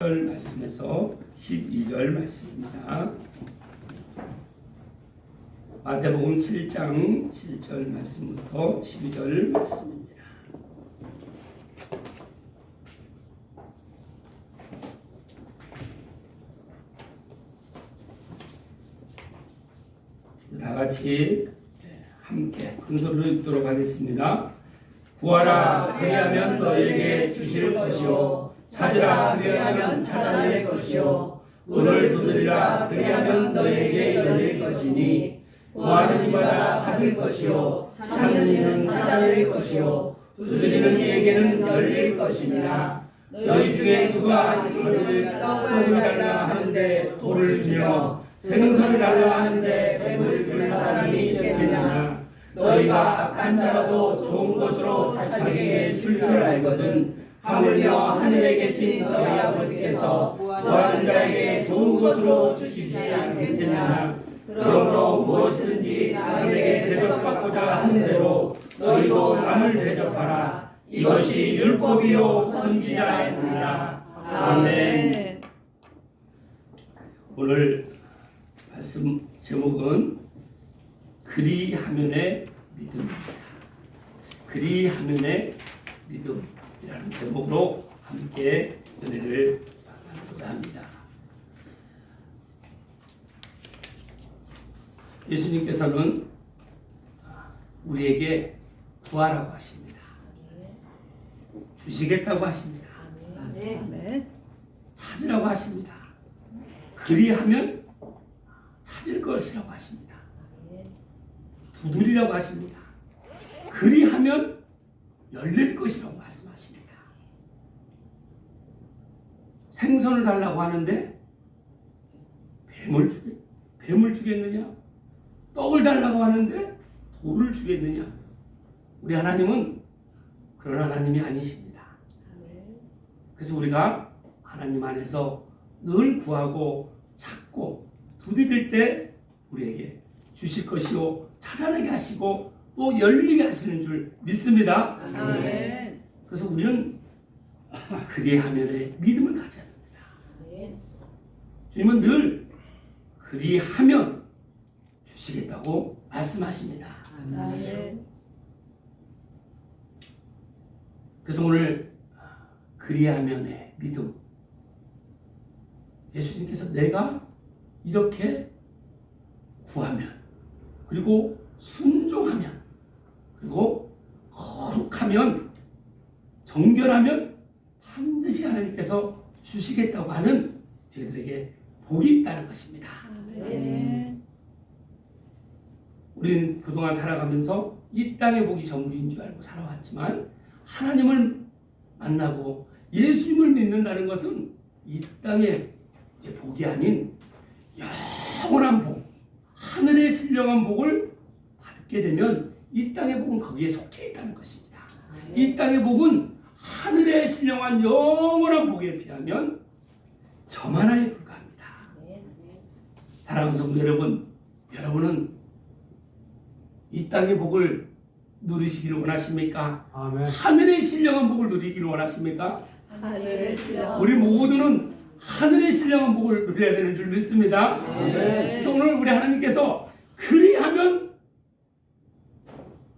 말씀에서 12절 말씀입니다. 마태복음 7장 7절 말씀부터 12절 말씀입니다. 다 같이 함께 큰 소리로 읽도록 하겠습니다. 구하라 그리하면 너희에게 주실 것이요 찾으라 그리하면 찾아낼 것이요 문을 두드리라 그리하면 너희에게 열릴 것이니 구하는 이마다 받을 것이요 찾는 이는 찾아낼 것이요 두드리는 이에게는 열릴 것이니라. 너희 중에 누가 이르기를 떡을 달라 하는데 돌을 주며 생선을 달라 하는데 뱀을 줄 사람이 있겠느냐. 너희가 악한 자라도 좋은 것으로 자식에게 줄 알거든 하물며 하늘에 계신 너희 아버지께서 구하는 자에게 좋은 것으로 주시지 않겠느냐. 그러므로 무엇이든지 남에게 대접받고자 하는 대로 너희도 남을 대접하라. 이것이 율법이요 선지자의 문이라. 아멘. 오늘 말씀 제목은 그리하면의 믿음입니다. 그리하면의 믿음이라는 제목으로 함께 은혜를 나누고자 합니다. 예수님께서는 우리에게 구하라고 하십니다. 주시겠다고 하십니다. 찾으라고 하십니다. 그리하면 찾을 것이라고 하십니다. 두드리라고 하십니다. 그리하면 열릴 것이라고 말씀하십니다. 생선을 달라고 하는데 뱀을 주겠느냐? 떡을 달라고 하는데 돌을 주겠느냐? 우리 하나님은 그런 하나님이 아니십니다. 그래서 우리가 하나님 안에서 늘 구하고 찾고 두드릴 때 우리에게 주실 것이요 찾아내게 하시고 또 열리게 하시는 줄 믿습니다. 아멘. 그래서 우리는 그리하면의 믿음을 가져야 됩니다. 주님은 늘 그리하면 주시겠다고 말씀하십니다. 아멘. 그래서 오늘 그리하면의 믿음, 예수님께서 내가 이렇게 구하면 그리고 순종하면 그리고 거룩하면 정결하면 반드시 하나님께서 주시겠다고 하는 저희들에게 복이 있다는 것입니다. 아멘. 우리는 그동안 살아가면서 이 땅의 복이 전부인 줄 알고 살아왔지만 하나님을 만나고 예수님을 믿는다는 것은 이 땅의 이제 복이 아닌 영원한 복, 하늘의 신령한 복을 받게 되면 이 땅의 복은 거기에 속해 있다는 것입니다. 이 땅의 복은 하늘의 신령한 영원한 복에 비하면 저만하에 불과합니다. 사랑하는 성도 여러분, 여러분은 이 땅의 복을 누리시기를 원하십니까? 아멘. 하늘의 신령한 복을 누리기를 원하십니까? 하늘의 신령. 우리 모두는 하늘의 신령한 복을 누려야 되는 줄 믿습니다. 그래서 오늘 우리 하나님께서 그리하면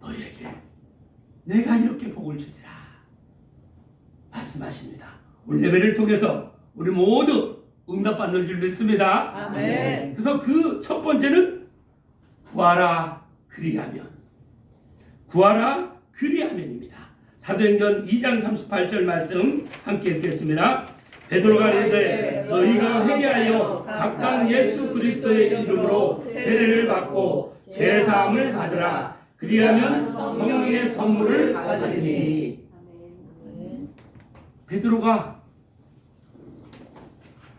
너희에게 내가 이렇게 복을 주리라 말씀하십니다. 오늘 예배를 통해서 우리 모두 응답받는 줄 믿습니다. 아멘. 그래서 그 첫 번째는 구하라 그리하면, 구하라 그리하면입니다. 사도행전 2장 38절 말씀 함께 읽겠습니다. 베드로가 이르되 너희가 회개하여 각각 예수 그리스도의 이름으로 세례를 받고 제사함을 받으라. 그리하면 성령의 선물을 받으리니. 베드로가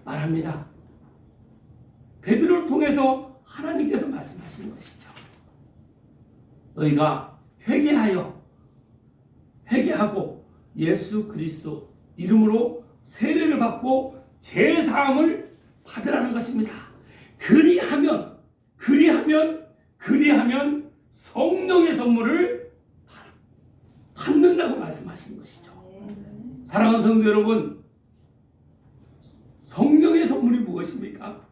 말합니다. 베드로를 통해서 하나님께서 말씀하시는 것이죠. 너희가 회개하고 예수 그리스도 이름으로 세례를 받고 제사함을 받으라는 것입니다. 그리하면 성령의 선물을 받는다고 말씀하시는 것이죠. 사랑하는 성도 여러분, 무엇입니까?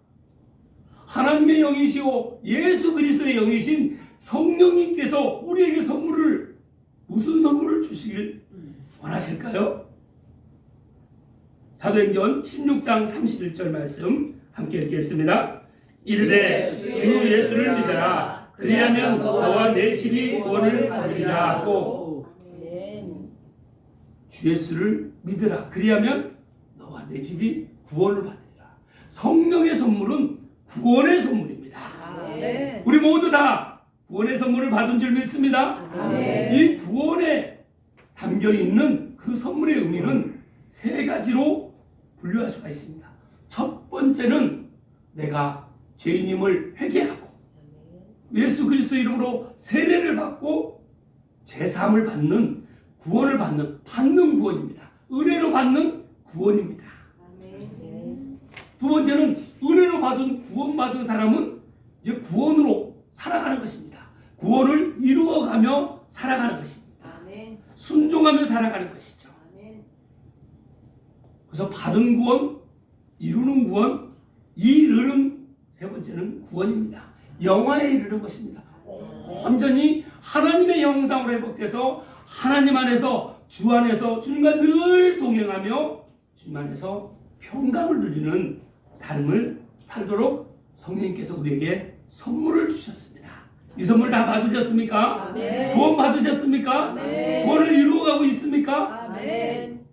하나님의 영이시오 예수 그리스도의 영이신 성령님께서 우리에게 무슨 선물을 주시길 원하실까요? 사도행전 16장 31절 말씀 함께 읽겠습니다. 이르되 주 예수를 믿어라. 그리하면 너와 내 집이 구원을 받으리라 하고, 주 예수를 믿으라. 그리하면 너와 내 집이 구원을 받으리라. 성령의 선물은 구원의 선물입니다. 아멘. 우리 모두 다 구원의 선물을 받은 줄 믿습니다. 아멘. 이 구원에 담겨 있는 그 선물의 의미는 세 가지로 분류할 수가 있습니다. 첫 번째는 내가 죄인임을 회개하고 예수 그리스도 이름으로 세례를 받고 제사함을 받는 구원을 받는 구원입니다. 은혜로 받는 구원입니다. 두 번째는 은혜로 받은 구원받은 사람은 이제 구원으로 살아가는 것입니다. 구원을 이루어가며 살아가는 것입니다. 순종하며 살아가는 것이죠. 그래서 받은 구원, 이루는 구원, 이르는 세 번째는 구원입니다. 영화에 이르는 것입니다. 온전히 하나님의 형상으로 회복돼서 하나님 안에서 주 안에서 주님과 늘 동행하며 주님 안에서 평강을 누리는 삶을 살도록 성령님께서 우리에게 선물을 주셨습니다. 이 선물 다 받으셨습니까? 아멘. 구원 받으셨습니까? 아멘. 구원을 이루어가고 있습니까? 아멘.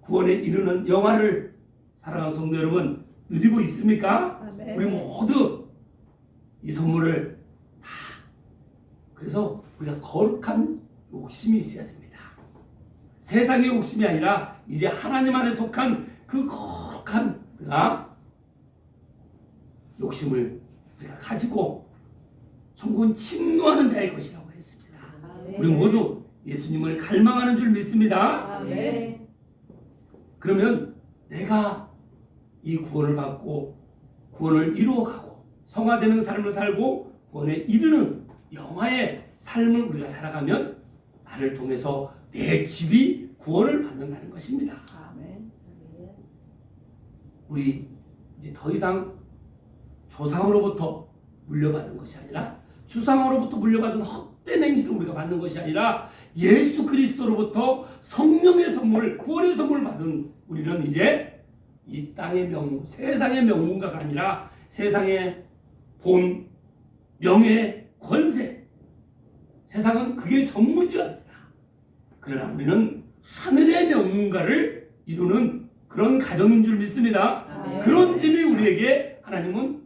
구원에 이르는 영화를 사랑하는 성도 여러분 누리고 있습니까? 아멘. 우리 모두 이 선물을 다 그래서 우리가 거룩한 욕심이 있어야 됩니다. 세상의 욕심이 아니라 이제 하나님 안에 속한 그 거룩한 우리가 욕심을 우리가 가지고 천국은 침노하는 자의 것이라고 했습니다. 우리 모두 예수님을 갈망하는 줄 믿습니다. 아멘. 그러면 내가 이 구원을 받고 구원을 이루어가고 성화되는 삶을 살고 구원에 이르는 영화의 삶을 우리가 살아가면 나를 통해서 내 집이 구원을 받는다는 것입니다. 아멘. 우리 이제 더 이상 조상으로부터 물려받은 것이 아니라 주상으로부터 물려받은 헛된 행실을 우리가 받는 것이 아니라 예수 그리스도로부터 성령의 선물, 구원의 선물을 받은 우리는 이제 이 땅의 명문, 세상의 명문가가 아니라 세상의 돈, 명예, 권세, 세상은 그게 전문주입니다. 그러나 우리는 하늘의 명문가를 이루는 그런 가정인 줄 믿습니다. 아멘. 그런 집이 우리에게 하나님은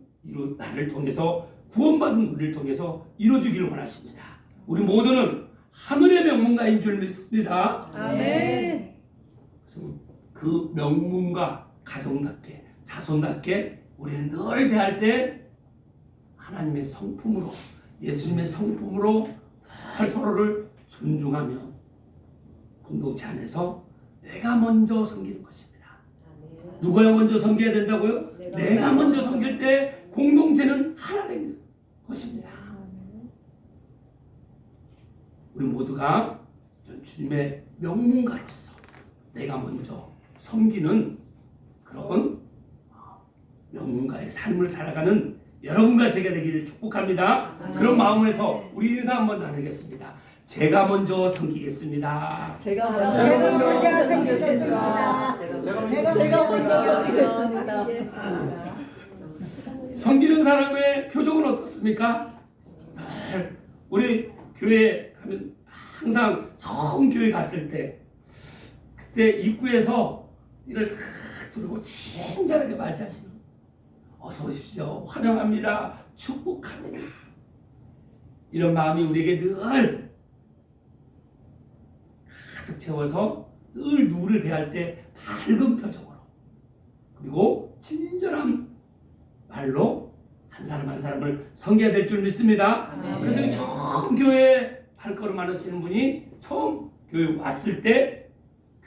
나를 통해서 구원받은 우리를 통해서 이루어주기를 원하십니다. 우리 모두는 하늘의 명문가인 줄 믿습니다. 아멘. 그래서 그 명문가 가정답게 자손답게 우리는 늘 대할 때 하나님의 성품으로 예수님의 성품으로 늘 서로를 존중하며 공동체 안에서 내가 먼저 섬기는 것입니다. 누가 먼저 섬겨야 된다고요? 내가 먼저 섬길 때 공동체는 하나 되는 것입니다. 우리 모두가 주님의 명문가로서 내가 먼저 섬기는 그런 명문가의 삶을 살아가는 여러분과 제가 되기를 축복합니다. 그런 마음에서 우리 인사 한번 나누겠습니다. 제가 먼저 섬기겠습니다. 제가 먼저 섬기겠습니다. 제가 먼저 섬기겠습니다. 섬기는 사람의 표정은 어떻습니까? 우리 교회 가면 항상 처음 교회 갔을 때 그때 입구에서 이를 탁 두르고 친절하게 맞이하시는 어서 오십시오. 환영합니다. 축복합니다. 이런 마음이 우리에게 늘 가득 채워서 늘 누구를 대할 때 밝은 표정으로 그리고 친절한 말로 한 사람 한 사람을 섬겨야 될 줄 믿습니다. 아멘. 그래서 처음 교회에 발걸음 하시는 분이 처음 교회 왔을 때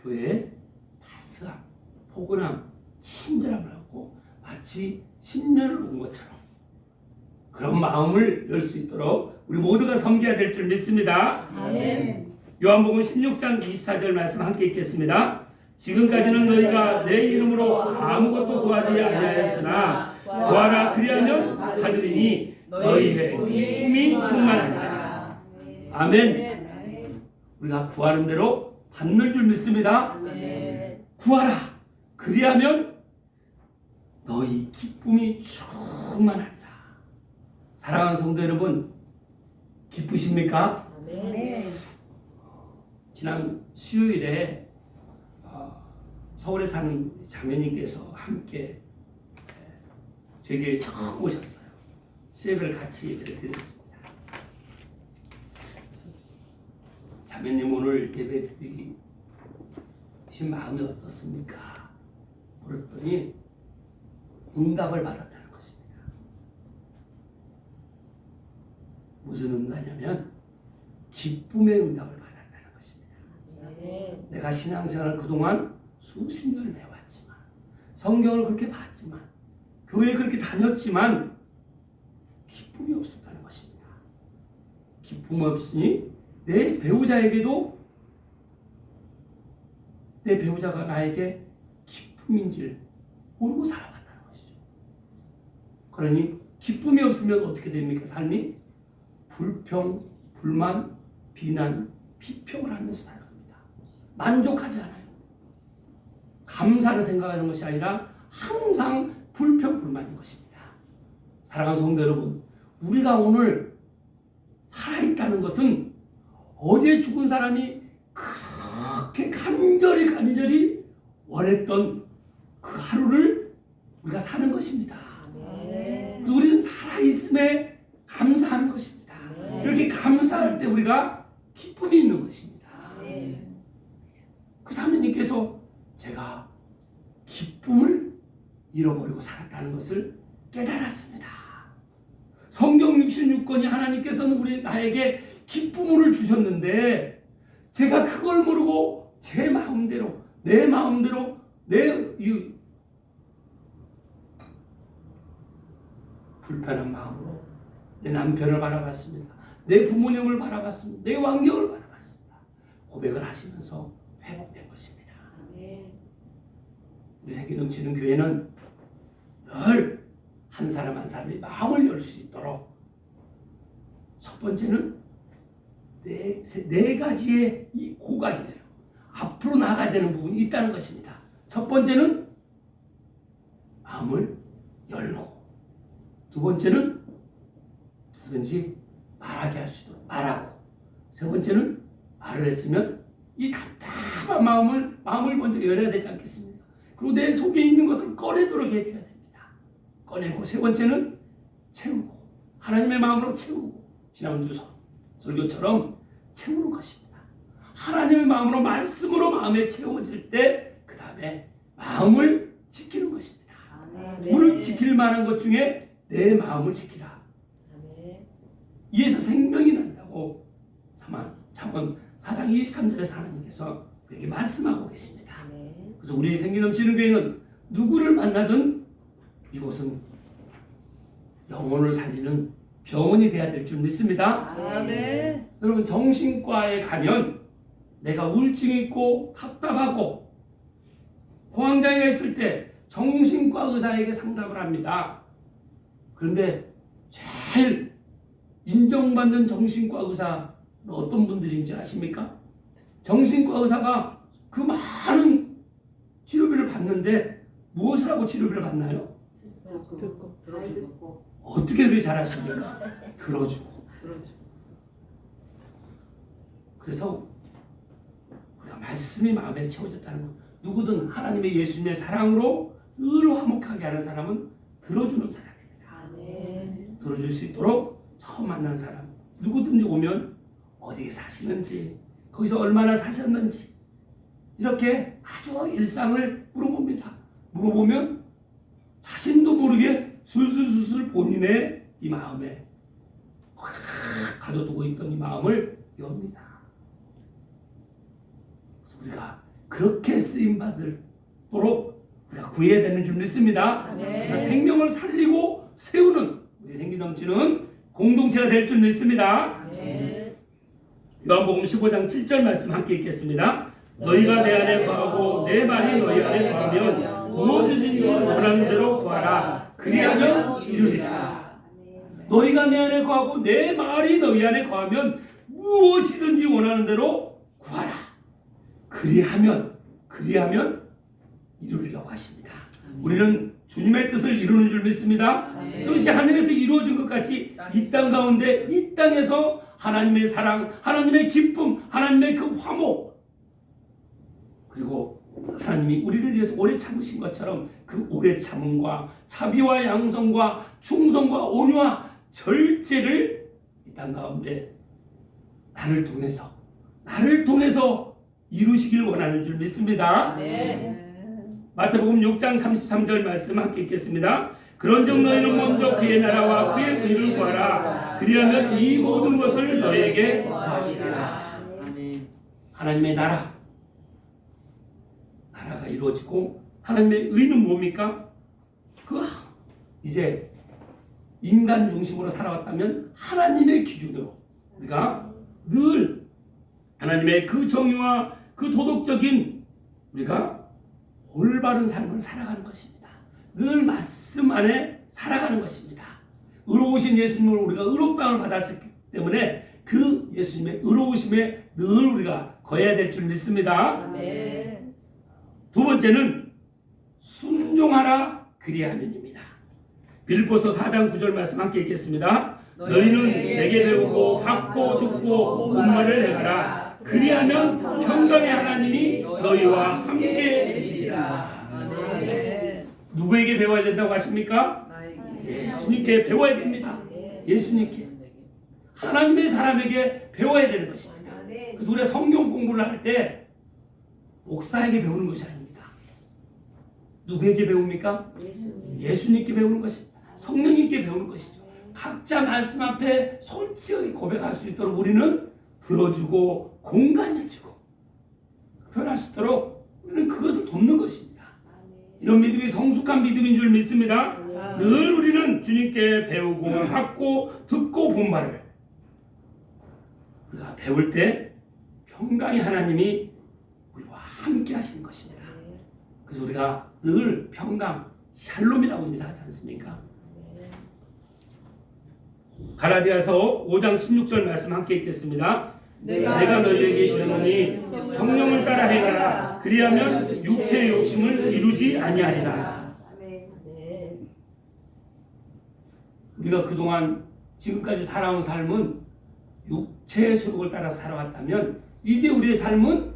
교회에 따스함, 포근함, 친절함을 갖고 마치 10년을 온 것처럼 그런 마음을 열 수 있도록 우리 모두가 섬겨야 될 줄 믿습니다. 아멘. 요한복음 16장 24절 말씀 함께 읽겠습니다. 지금까지는 너희가 내 이름으로 아무것도 구하지 아니하였으나 구하라 그리하면 받으리니 너희의 기쁨이 충만하리라. 아멘. 우리가 구하는 대로 받는 줄 믿습니다. 구하라 그리하면 너희 기쁨이 충만하리라. 사랑하는 성도 여러분, 기쁘십니까? 네. 지난 수요일에 서울에 사는 자매님께서 함께 저희 교회에 처음 오셨어요. 수요일을 같이 예배를 드렸습니다. 자매님 오늘 예배 드리신 마음이 어떻습니까? 물었더니 응답을 받았다는 것입니다. 무슨 응답이냐면 기쁨의 응답을 받았다는 것입니다. 내가 신앙생활을 그동안 수십 년을 해왔지만, 성경을 그렇게 봤지만, 교회에 그렇게 다녔지만 기쁨이 없었다는 것입니다. 기쁨 없으니 내 배우자에게도 내 배우자가 나에게 기쁨인지를 모르고 살아왔다는 것이죠. 그러니 기쁨이 없으면 어떻게 됩니까? 삶이 불평, 불만, 비난, 비평을 하면서 살아갑니다. 만족하지 않아요. 감사를 생각하는 것이 아니라 항상 불평, 불만인 것입니다. 사랑하는 성도 여러분, 우리가 오늘 살아있다는 것은 어제 죽은 사람이 그렇게 간절히 원했던 그 하루를 우리가 사는 것입니다. 우리는 살아있음에 감사하는 것입니다. 이렇게 감사할 때 우리가 기쁨이 있는 것입니다. 그 사모님께서 제가 기쁨을 잃어버리고 살았다는 것을 깨달았습니다. 성경 66권이 하나님께서는 나에게 기쁨을 주셨는데 제가 그걸 모르고 제 마음대로 내 마음대로 불편한 마음으로 내 남편을 바라봤습니다. 내 부모님을 바라봤습니다. 내 환경을 바라봤습니다. 고백을 하시면서 회복된 것입니다. 우리 생기 넘치는 교회는 늘 한 사람 한 사람이 마음을 열 수 있도록 첫 번째는 네 가지의 이 고가 있어요. 앞으로 나가야 되는 부분이 있다는 것입니다. 첫 번째는 마음을 열고, 두 번째는 누구든지 말하게 할 수 있도록 말하고, 세 번째는 말을 했으면 이 답답한 마음을 먼저 열어야 되지 않겠습니까? 그리고 내 속에 있는 것을 꺼내도록 해줘야 됩니다. 꺼내고, 세 번째는 채우고, 하나님의 마음으로 채우고, 지난주 설교처럼 채우는 것입니다. 하나님의 마음으로, 말씀으로 마음에 채워질 때 그 다음에 마음을 지키는 것입니다. 무릇 지킬 만한 것 중에 내 마음을 지키라. 이에서 생명이 난다고 잠언 4장 23절에서 하나님께서 우리에게 말씀하고 계십니다. 그래서 우리 생기 넘치는 교회는 누구를 만나든 이곳은 영혼을 살리는 병원이 돼야 될 줄 믿습니다. 아멘. 여러분, 정신과에 가면 내가 우울증이 있고 답답하고 공황장애가 있을 때 정신과 의사에게 상담을 합니다. 그런데 제일 인정받는 정신과 의사는 어떤 분들인지 아십니까? 정신과 의사가 그 많은 치료비를 받는데 무엇을 하고 치료비를 받나요? 들어주고. 어떻게 그렇게 잘하십니까? 들어주고. 그래서 우리가 말씀이 마음에 채워졌다는 것, 누구든 하나님의 예수님의 사랑으로 늘 화목하게 하는 사람은 들어주는 사람입니다. 들어줄 수 있도록 처음 만난 사람, 누구든지 오면 어디에 사시는지, 거기서 얼마나 사셨는지 이렇게 아주 일상을 물어봅니다. 물어보면 자신도 모르게 술술술술 본인의 이 마음에 확 가둬두고 있던 이 마음을 엽니다. 그래서 우리가 그렇게 쓰임받도록 우리가 구해야 되는 줄 믿습니다. 그래서 생명을 살리고 세우는 우리 생기 넘치는 공동체가 될 줄 믿습니다. 요한복음 15장 7절 말씀 함께 읽겠습니다. 너희가 내 안에 거하고 내 말이 너희 안에 거하면 무엇이든지 원하는 대로 구하라. 그리하면 이루리라. 너희가 내 안에 거하고 내 말이 너희 안에 거하면 무엇이든지 원하는 대로 구하라. 그리하면 이루리라고 하십니다. 우리는 주님의 뜻을 이루는 줄 믿습니다. 뜻이 하늘에서 이루어진 것 같이 이 땅 가운데, 이 땅에서 하나님의 사랑, 하나님의 기쁨, 하나님의 그 화목, 그리고 하나님이 우리를 위해서 오래 참으신 것처럼 그 오래 참음과 자비와 양성과 충성과 온유와 절제를 이 땅 가운데 나를 통해서 이루시길 원하는 줄 믿습니다. 마태복음 6장 33절 말씀 함께 읽겠습니다. 그런즉 너희는 먼저 그의 나라와 그의 의를 구하라. 그리하면 이 모든 것을 너희에게 더하시리라. 하나님의 나라가 이루어지고, 하나님의 의는 뭡니까? 이제 인간 중심으로 살아왔다면 하나님의 기준으로 우리가 늘 하나님의 그 정의와 그 도덕적인 우리가 올바른 삶을 살아가는 것입니다. 늘 말씀 안에 살아가는 것입니다. 의로우신 예수님을 우리가 의롭다함을 받았기 때문에 그 예수님의 의로우심에 늘 우리가 거해야 될 줄 믿습니다. 두 번째는 순종하라 그리하면입니다. 빌립보서 4장 9절 말씀 함께 읽겠습니다. 너희는 내게 배우고 받고 듣고 본말을 행하라. 그리하면 평강의 하나님이 너희와 함께 계시리라. 누구에게 배워야 된다고 하십니까? 예수님께 배워야 됩니다. 예수님께, 하나님의 사람에게 배워야 되는 것입니다. 그래서 우리가 성경 공부를 할 때 목사에게 배우는 것이 아닙니다. 누구에게 배웁니까? 예수님께 배우는 것입니다. 성령님께 배우는 것이죠. 각자 말씀 앞에 솔직하게 고백할 수 있도록 우리는 들어주고 공감해주고 표현할 수 있도록 우리는 그것을 돕는 것입니다. 이런 믿음이 성숙한 믿음인 줄 믿습니다. 늘 우리는 주님께 배우고 받고 듣고 본 말을 우리가 배울 때 평강의 하나님이 우리와 함께 하시는 것입니다. 그래서 우리가 늘 평강, 샬롬이라고 인사하지 않습니까? 갈라디아서 5장 16절 말씀 함께 읽겠습니다. 내가 너희에게 이르노니 성령을 따라 행하라. 그리하면 육체의 욕심을 이루지 아니하리라. 우리가 그동안 지금까지 살아온 삶은 육체의 소욕을 따라 살아왔다면 이제 우리의 삶은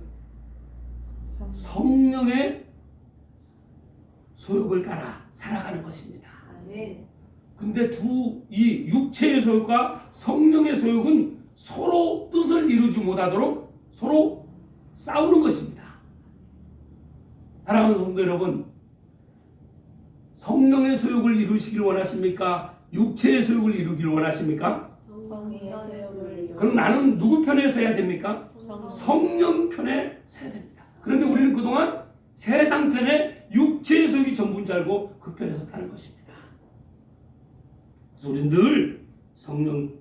성령의 소욕을 따라 살아가는 것입니다. 근데 이 육체의 소욕과 성령의 소욕은 서로 뜻을 이루지 못하도록 서로 싸우는 것입니다. 사랑하는 성도 여러분, 성령의 소욕을 이루시길 원하십니까? 육체의 소욕을 이루길 원하십니까? 그럼 나는 누구 편에 서야 됩니까? 성령 편에 서야 됩니다. 그런데 우리는 그동안 세상 편에 육체의 소욕이 전부인 줄 알고 그 편에 섰다는 것입니다. 그래서 우리는 늘 성령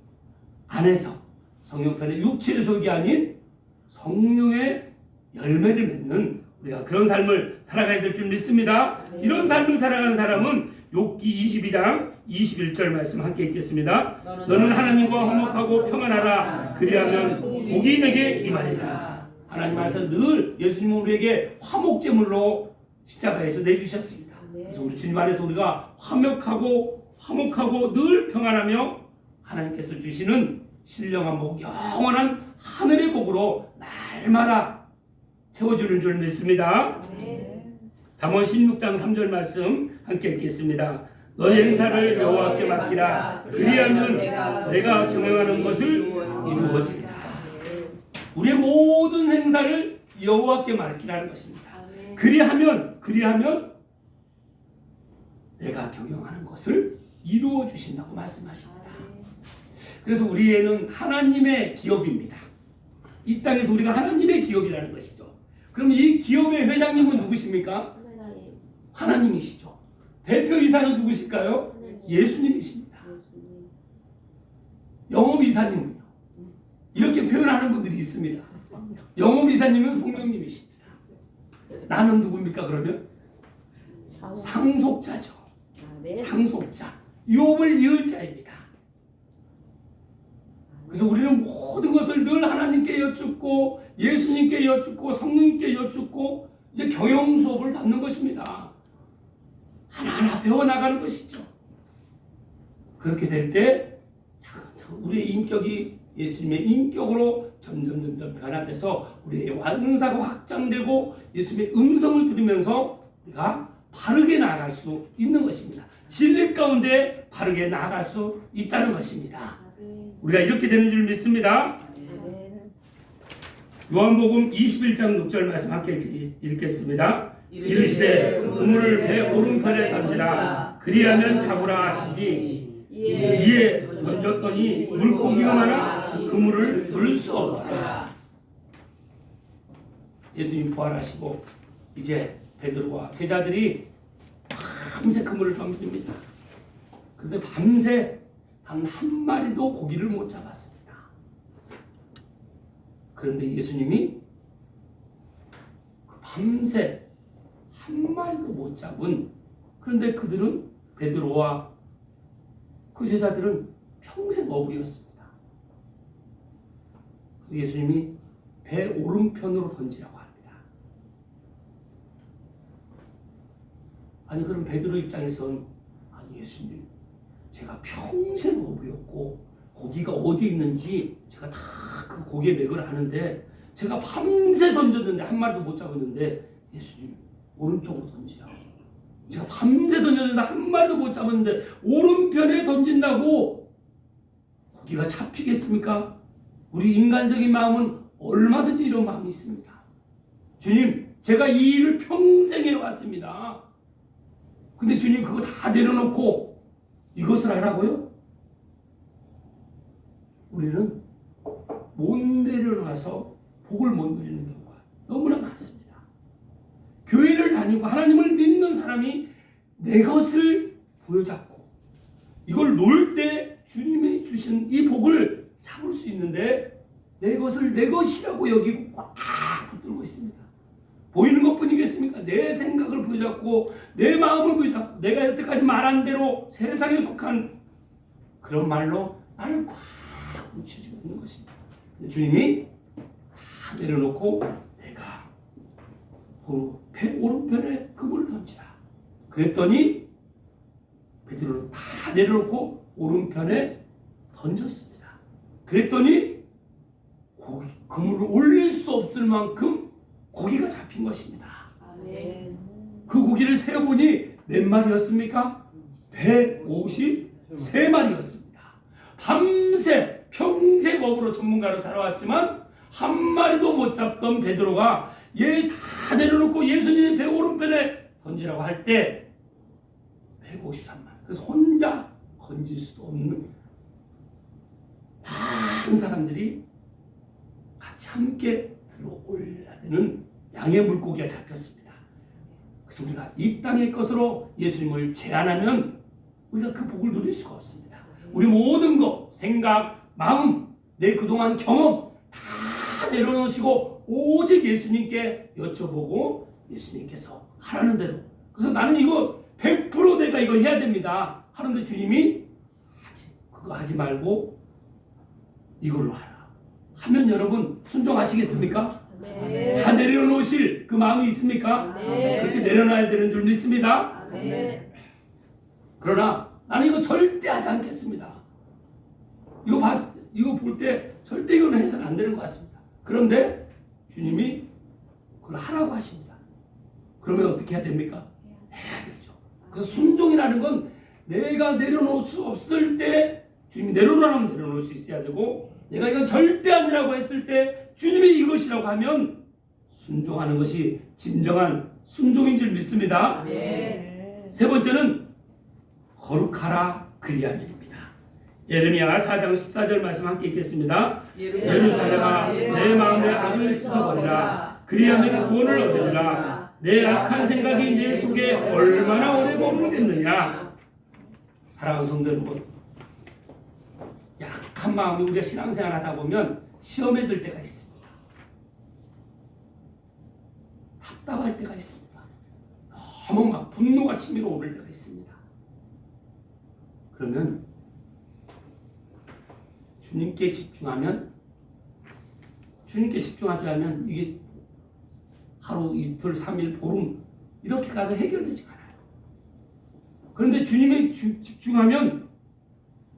안에서, 성령 편에 육체의 소욕이 아닌 성령의 열매를 맺는 우리가 그런 삶을 살아가야 될 줄 믿습니다. 이런 삶을 살아가는 사람은 욥기 22장 21절 말씀 함께 읽겠습니다. 너는 하나님과 화목하고 평안하라. 그리하면 복이 내게 임하리라. 하나님 안에서 늘 예수님은 우리에게 화목제물로 십자가에서 내주셨습니다. 그래서 우리 주님 안에서 우리가 화목하고 늘 평안하며 하나님께서 주시는 신령한 복, 영원한 하늘의 복으로 날마다 채워주는 줄 믿습니다. 잠언 16장 3절 말씀 함께 읽겠습니다. 너의 행사를 여호와께 맡기라. 그리하면 내가 경영하는 것을 이루어지리라. 우리의 모든 행사를 여호와께 맡기라는 것입니다. 그리하면 내가 경영하는 것을 이루어 주신다고 말씀하십니다. 그래서 우리는 하나님의 기업입니다. 이 땅에서 우리가 하나님의 기업이라는 것이죠. 그럼 이 기업의 회장님은 누구십니까? 하나님이시죠. 대표이사는 누구실까요? 예수님이십니다. 영업이사님은요? 이렇게 표현하는 분들이 있습니다. 영업이사님은 성령님이십니다. 나는 누굽니까 그러면? 상속자죠. 상속자. 욥을 이을 자입니다. 그래서 우리는 모든 것을 늘 하나님께 여쭙고 예수님께 여쭙고 성령님께 여쭙고 이제 경영 수업을 받는 것입니다. 하나하나 배워나가는 것이죠. 그렇게 될 때 우리의 인격이 예수님의 인격으로 점점 변화돼서 우리의 완능사가 확장되고 예수님의 음성을 들으면서 우리가 바르게 나아갈 수 있는 것입니다. 진리 가운데 바르게 나아갈 수 있다는 것입니다. 우리가 이렇게 되는 줄 믿습니다. 요한복음 21장 6절 말씀 함께 읽겠습니다. 이르시되 그물을 배 오른편에 던지라 그리하면 잡으라 하시니 이에 던졌더니 물고기가 많아 그물을 들 수 없더라. 예수님 부활하시고 이제 베드로와 제자들이 밤새 그물을 던집니다. 그런데 밤새 단 한 마리도 고기를 못 잡았습니다. 그런데 예수님이 그 밤새 한 마리도 못 잡은, 그런데 그들은, 베드로와 그 제자들은 평생 어부였습니다. 예수님이 배 오른편으로 던지라고 합니다. 아니 그럼 베드로 입장에선 아니 예수님 제가 평생 어부였고 고기가 어디 있는지 제가 다 그 고기의 맥을 아는데 제가 밤새 던졌는데 한 마리도 못 잡았는데 예수님 오른쪽으로 던지라고. 제가 밤새 던졌는데 한 마리도 못 잡았는데 오른편에 던진다고 고기가 잡히겠습니까? 우리 인간적인 마음은 얼마든지 이런 마음이 있습니다. 주님 제가 이 일을 평생 해왔습니다. 근데 주님 그거 다 내려놓고 이것을 하라고요? 우리는 못 내려놔서 복을 못 누리는 경우가 너무나 많습니다. 교회를 다니고 하나님을 믿는 사람이 내 것을 부여잡고 이걸 놓을 때 주님이 주신 이 복을 잡을 수 있는데 내 것을 내 것이라고 여기고 꽉 붙들고 있습니다. 보이는 것뿐이겠습니까? 내 생각을 부여잡고 내 마음을 부여잡고 내가 여태까지 말한 대로 세상에 속한 그런 말로 나를 꽉 뭉쳐지고 있는 것입니다. 주님이 다 내려놓고 내가 배 오른편에 그물을 던지라. 그랬더니 베드로는 다 내려놓고 오른편에 던졌습니다. 그랬더니 그물을 올릴 수 없을 만큼 고기가 잡힌 것입니다. 그 고기를 세어보니 몇 마리였습니까? 153마리였습니다. 밤새 평생 어부로 전문가로 살아왔지만 한 마리도 못 잡던 베드로가 다 내려놓고 예수님의 배 오른편에 던지라고 할 때 153마리. 그래서 혼자 건질 수도 없는 많은 사람들이 같이 함께 들어 올려야 되는 양의 물고기가 잡혔습니다. 그래서 우리가 이 땅의 것으로 예수님을 제한하면 우리가 그 복을 누릴 수가 없습니다. 우리 모든 것, 생각, 마음, 내 그동안 경험 다 내려놓으시고 오직 예수님께 여쭤보고 예수님께서 하라는 대로. 그래서 나는 이거 100% 내가 이거 해야 됩니다 하는데 주님이 그거 하지 말고 이걸로 하라 하면 여러분 순종하시겠습니까? 네. 다 내려놓으실 그 마음이 있습니까? 네. 그렇게 내려놔야 되는 줄 믿습니다. 네. 그러나 나는 이거 절대 하지 않겠습니다. 이거 볼 때 절대 이거는 해서는 안 되는 것 같습니다. 그런데 주님이 그걸 하라고 하십니다. 그러면 어떻게 해야 됩니까? 해야 되죠. 그래서 순종이라는 건 내가 내려놓을 수 없을 때 주님이 내려놓으라면 내려놓을 수 있어야 되고 내가 이건 절대 아니라고 했을 때 주님이 이것이라고 하면 순종하는 것이 진정한 순종인 줄 믿습니다. 네. 세 번째는 거룩하라 그리하면입니다. 예레미야 4장 14절 말씀 함께 읽겠습니다. 예루살렘아 내 마음의 악을 씻어버리라. 그리하면 구원을 얻으리라. 내 악한 생각이 내 속에 얼마나 오래 머무르겠느냐. 사랑하는 성도 여러분, 약한 마음이 우리가 신앙생활 하다 보면 시험에 들 때가 있습니다. 답답할 때가 있습니다. 너무 막 분노가 치밀어 오를 때가 있습니다. 그러면 주님께 집중하지 않으면 이게 하루, 이틀, 3일, 보름 이렇게 가도 해결되지 않아요. 그런데 주님에 집중하면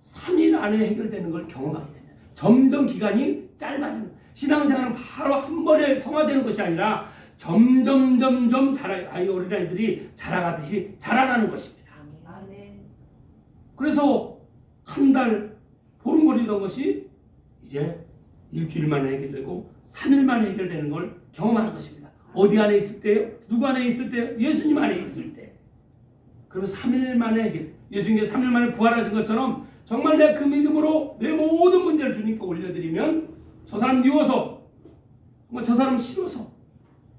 3일 안에 해결되는 걸 경험하게 됩니다. 점점 기간이 짧아지는, 신앙생활은 바로 한 번에 성화되는 것이 아니라 점점 어린아이들이 자라가듯이 자라나는 것입니다. 아멘. 그래서 한 달, 보름 걸리던 것이 이제 일주일 만에 해결되고 3일 만에 해결되는 걸 경험하는 것입니다. 어디 안에 있을 때요? 누구 안에 있을 때요? 예수님 안에 있을 때. 그러면 3일 만에 해결. 예수님께서 3일 만에 부활하신 것처럼 정말 내가 그 믿음으로 내 모든 문제를 주님께 올려드리면 저 사람 미워서, 정말 저 사람 싫어서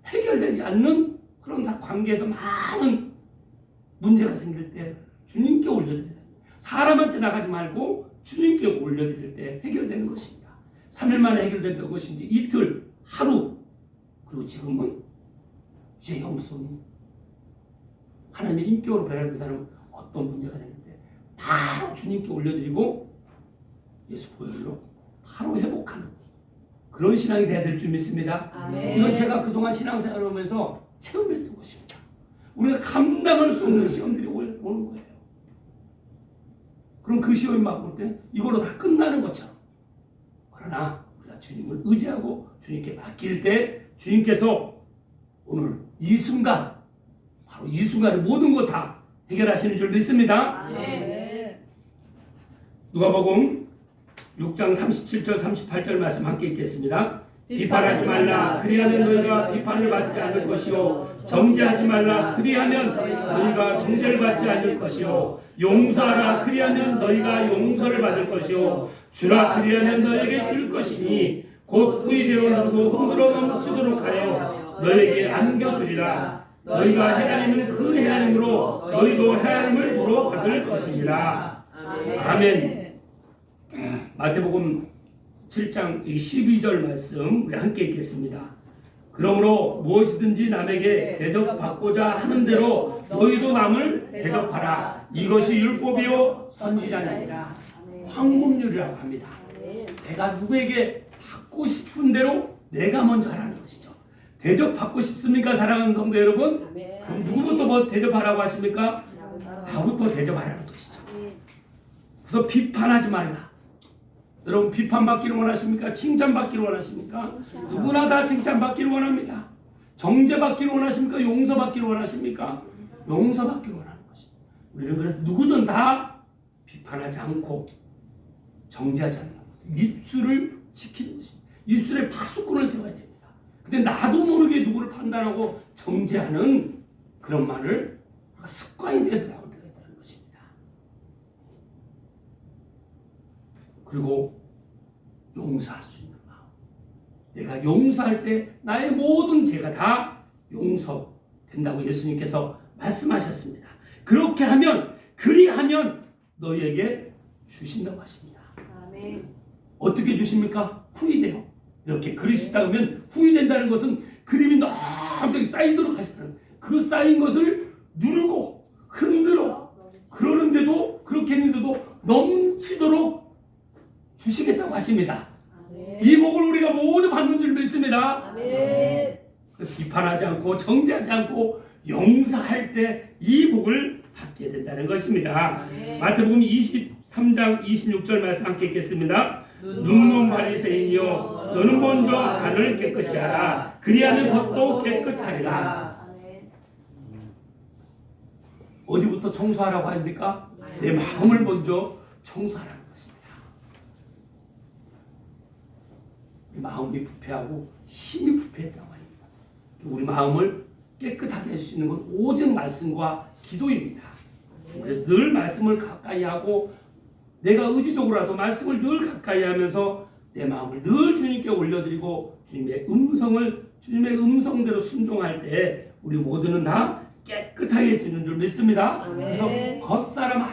해결되지 않는 그런 관계에서 많은 문제가 생길 때 주님께 올려드려야 됩니다. 사람한테 나가지 말고 주님께 올려드릴 때 해결되는 것입니다. 3일 만에 해결된다는 것인지 이틀, 하루, 그리고 지금은 이제 영성이 하나님의 인격으로 변화된 사람은 어떤 문제가 생길 때 바로 주님께 올려드리고 예수 보혈로 바로 회복하는 그런 신앙이 돼야 될 줄 믿습니다. 아멘. 이건 제가 그동안 신앙생활을 하면서 체험했던 것입니다. 우리가 감당할 수 없는 시험들이 오는 거예요. 그럼 그 시험이 막 올 때 이걸로 다 끝나는 것처럼, 그러나 우리가 주님을 의지하고 주님께 맡길 때 주님께서 오늘 이 순간, 바로 이 순간에 모든 것 다 해결하시는 줄 믿습니다. 아멘. 누가복음 6장 37절 38절 말씀 함께 읽겠습니다. 비판하지 말라. 그리하면 너희가 비판을 받지 않을 것이요, 정죄하지 말라. 그리하면 너희가 정죄를 받지 않을 것이요, 용서하라. 그리하면 너희가 용서를 받을 것이요, 주라. 그리하면 너희에게 줄 것이니 곧 후이 되어 누르고 흔들어 넘치도록 하여 너희에게 안겨주리라. 너희가 헤아리는 그 헤아림으로 너희도 헤아림을 도로 받을 것이니라. 아멘. 마태복음 7장 12절 말씀 우리 함께 읽겠습니다. 그러므로 무엇이든지 남에게 대접받고자 하는 대로 너희도 남을 대접하라. 이것이 율법이요 선지자니라. 황금률이라고 합니다. 내가 누구에게 받고 싶은 대로 내가 먼저 하라는 것이죠. 대접받고 싶습니까, 사랑하는 성도 여러분? 그럼 누구부터 대접하라고 하십니까? 나부터 대접하라는 것이죠. 그래서 비판하지 말라. 여러분 비판받기를 원하십니까? 칭찬받기를 원하십니까? 누구나 다 칭찬받기를 원합니다. 정죄받기를 원하십니까? 용서받기를 원하십니까? 용서받기를 원하는 것입니다. 우리는 그래서 누구든 다 비판하지 않고 정죄하지 않는 것, 입술을 지키는 것입니다. 입술에 파수꾼을 세워야 됩니다. 근데 나도 모르게 누구를 판단하고 정죄하는 그런 말을 우리가 습관이 돼서 나올 때가 있다는 것입니다. 그리고 용서할 수 있는 마음. 내가 용서할 때 나의 모든 죄가 다 용서된다고 예수님께서 말씀하셨습니다. 그렇게 하면, 그리하면 너희에게 주신다고 하십니다. 아멘. 어떻게 주십니까? 후이돼요. 이렇게 그리시다 보면 후이된다는 것은 그림이 너무 쌓이도록 하시다는, 그 쌓인 것을 누르고 흔들어 그러는데도, 그렇게 했는데도 넘치도록 주시겠다고 하십니다. 아멘. 이 복을 우리가 모두 받는 줄 믿습니다. 아멘. 그래서 비판하지 않고 정죄하지 않고 용서할 때 이 복을 받게 된다는 것입니다. 아멘. 마태복음 23장 26절 말씀 함께 읽겠습니다. 눈먼 바리새인이여, 너는 먼저 안을 깨끗이 하라. 그리하면 겉도 깨끗하리라. 아멘. 어디부터 청소하라고 합니까? 내 마음을 먼저 청소하라는 것입니다. 마음이 부패하고 힘이 부패했다고 합니다. 우리 마음을 깨끗하게 할 수 있는 건 오직 말씀과 기도입니다. 그래서 늘 말씀을 가까이 하고, 내가 의지적으로라도 말씀을 늘 가까이 하면서 내 마음을 늘 주님께 올려드리고 주님의 음성대로 순종할 때 우리 모두는 다 깨끗하게 되는 줄 믿습니다. 아멘. 그래서 겉사람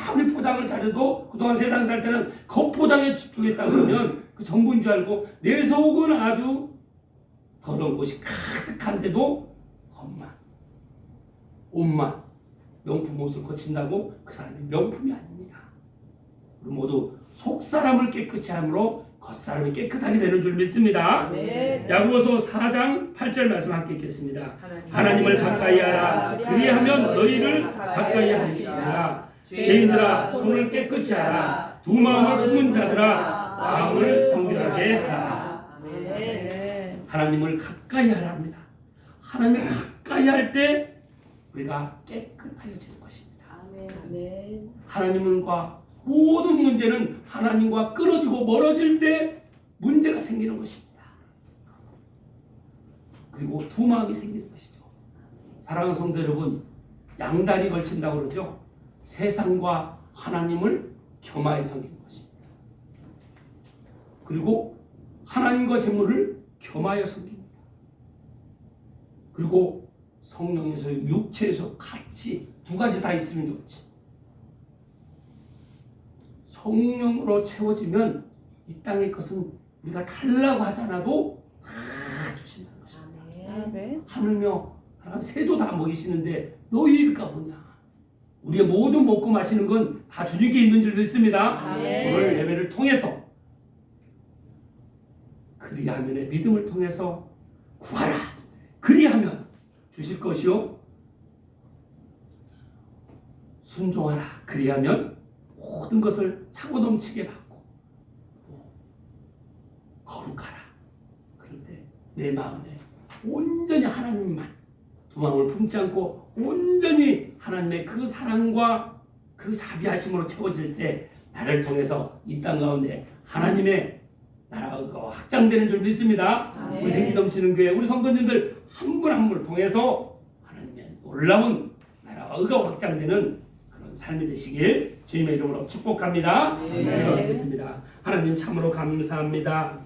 아무리 포장을 잘해도, 그동안 세상 살 때는 겉포장에 집중했다 그러면 그 전부인 줄 알고 내 속은 아주 더러운 것이 가득한데도 겉만, 옷만, 명품 옷을 거친다고 그 사람이 명품이 아닙니다. 우리 모두 속 사람을 깨끗이 함으로 겉 사람이 깨끗하게 되는 줄 믿습니다. 아멘. 야고보서 4장 8절 말씀 함께 읽겠습니다. 하나님을 가까이 하라. 그리하면 너희를 가까이 하시리라. 죄인들아 손을 깨끗이 하라. 두 마음을 품은 자들아 마음을 성결하게 하라. 아멘. 하나님을 가까이 하라 합니다. 하나님을 가까이 할 때 우리가 깨끗해지는 것입니다. 아멘. 하나님과 모든 문제는 하나님과 끊어지고 멀어질 때 문제가 생기는 것입니다. 그리고 두 마음이 생기는 것이죠. 사랑하는 성도 여러분, 양다리 걸친다고 그러죠. 세상과 하나님을 겸하여 섬기는 것입니다. 그리고 하나님과 재물을 겸하여 섬깁니다. 그리고 성령에서 육체에서 같이 두 가지 다 있으면 좋지. 성령으로 채워지면 이 땅의 것은 우리가 달라고 하지 않아도 다 주신다는 것입니다. 아멘. 하물며 하나님 새도 다 먹이시는데 너희일까 보냐. 우리의 모든 먹고 마시는 건 다 주님께 있는 줄 믿습니다. 아멘. 오늘 예배를 통해서 그리하면의 믿음을 통해서 구하라. 그리하면 주실 것이요 순종하라. 그리하면 모든 것을 차고 넘치게 받고 또 거룩하라. 그럴 때 내 마음에 온전히 하나님만 두 마음을 품지 않고 온전히 하나님의 그 사랑과 그 자비하심으로 채워질 때 나를 통해서 이 땅 가운데 하나님의 나라가 확장되는 줄 믿습니다. 아멘. 우리 생기 넘치는 교회 우리 성도님들 한 분 한 분을 통해서 하나님의 놀라운 나라가 의가 확장되는 그런 삶이 되시길 주님의 이름으로 축복합니다. 아멘. 기도하겠습니다. 하나님 참으로 감사합니다.